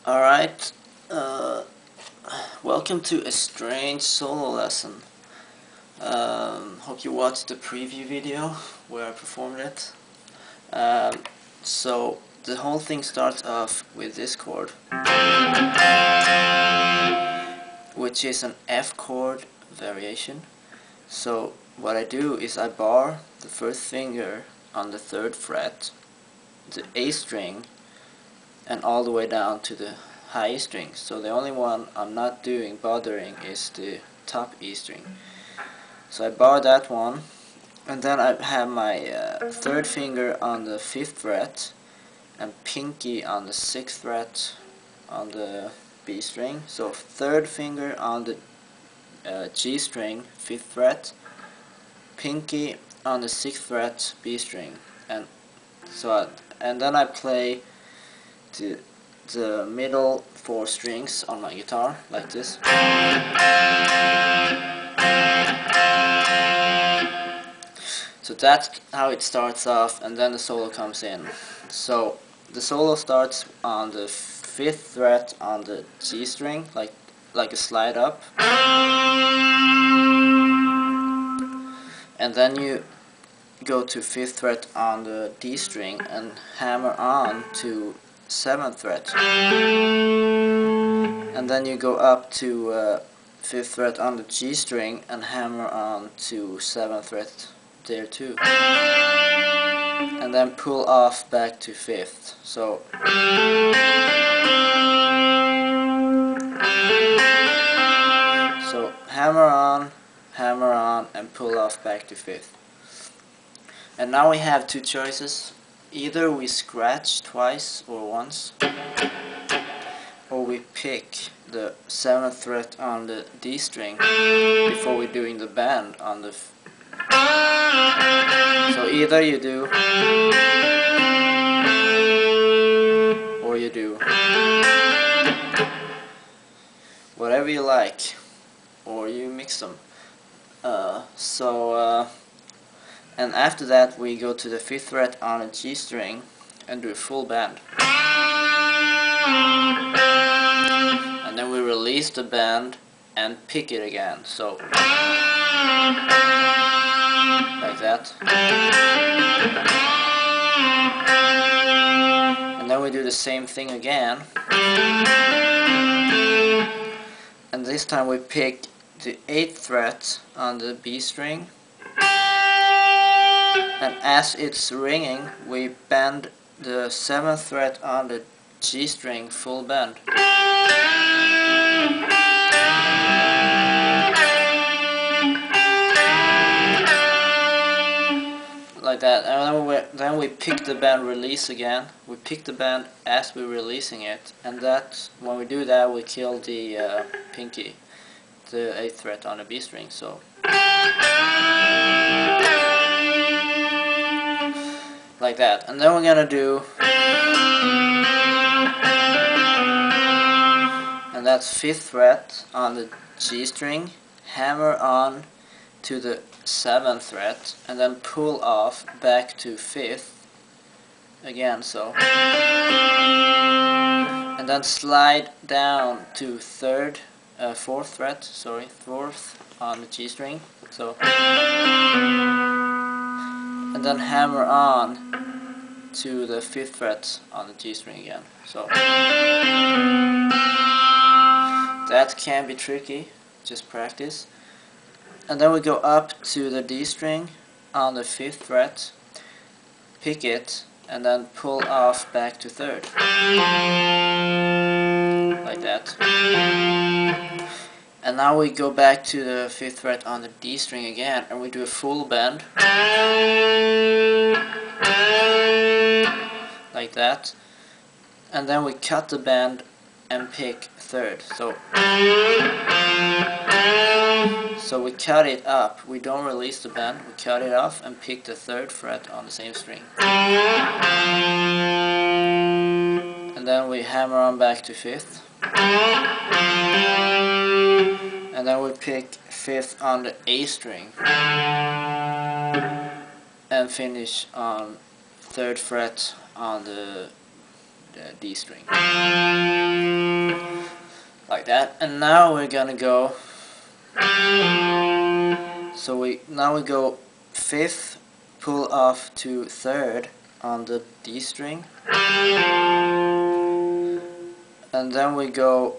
Alright, welcome to Estranged Solo lesson. Hope you watched the preview video where I performed it. So the whole thing starts off with this chord, which is an F chord variation. So what I do is I bar the first finger on the 3rd fret, the A string, and all the way down to the high E string. So the only one I'm not bothering is the top E string. So I bar that one, and then I have my 3rd finger on the 5th fret and pinky on the 6th fret on the B string. So 3rd finger on the G string, 5th fret, pinky on the 6th fret, B string, and then I play the middle 4 strings on my guitar like this. So that's how it starts off, and then the solo comes in. So the solo starts on the 5th fret on the G string, like a slide up, and then you go to 5th fret on the D string and hammer on to 7th fret, and then you go up to 5th fret on the G string and hammer on to 7th fret there too, and then pull off back to 5th. So hammer on and pull off back to 5th. And now we have two choices. Either we scratch twice or once, or we pick the 7th fret on the D string before we're doing the bend on the so either you do or you do whatever you like, or you mix them. And after that we go to the 5th fret on a G string and do a full bend. And then we release the bend and pick it again. So like that. And then we do the same thing again. And this time we pick the 8th fret on the B string, and as it's ringing we bend the 7th fret on the G string full bend. Like that, and then we pick the bend, release again. We pick the bend as we're releasing it, and that when we do that we kill the pinky, the 8th fret on the B string. So like that, and then we're gonna do, and that's 5th fret on the G string, hammer on to the 7th fret, and then pull off back to 5th again. So, and then slide down to 4th fret, 4th on the G string. So, and then hammer on to the 5th fret on the G string again. So that can be tricky, just practice. And then we go up to the D string on the 5th fret, pick it, and then pull off back to 3rd. Like that. And now we go back to the 5th fret on the D string again, and we do a full bend. Like that. And then we cut the bend and pick 3rd. So we cut it up, we don't release the bend, we cut it off and pick the 3rd fret on the same string. And then we hammer on back to 5th. And then we pick 5th on the A string. And finish on 3rd fret on the D string. Like that. And now we're gonna go, now we go 5th, pull off to 3rd on the D string, and then we go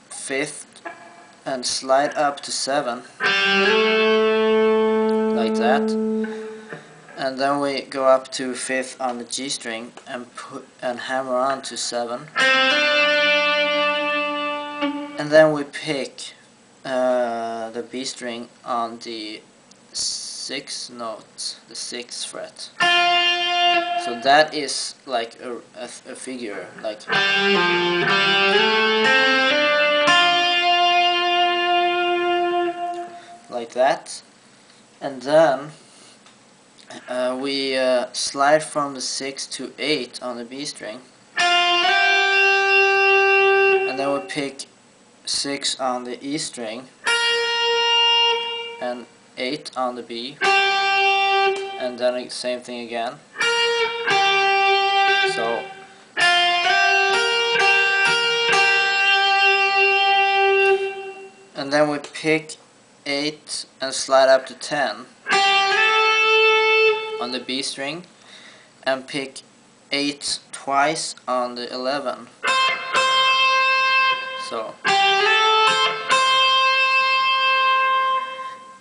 5th and slide up to 7, like that, and then we go up to 5th on the G string and hammer on to 7, and then we pick the B string on the 6th note, the 6th fret. So that is like a figure, like that, and then we slide from the 6 to 8 on the B string, and then we pick 6 on the E string and 8 on the B, and then same thing again. So and then we pick 8 and slide up to 10 on the B string, and pick 8 twice on the 11. So,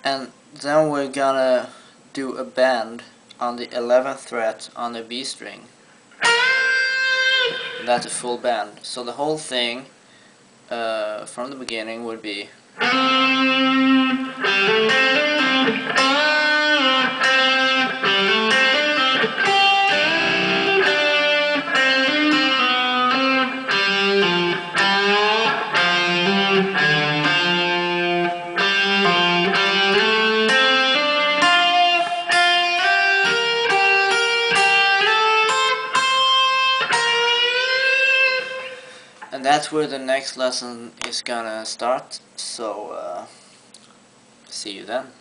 and then we're gonna do a bend on the 11th fret on the B string. That's a full bend. So the whole thing from the beginning would be and that's where the next lesson is gonna start, so see you then.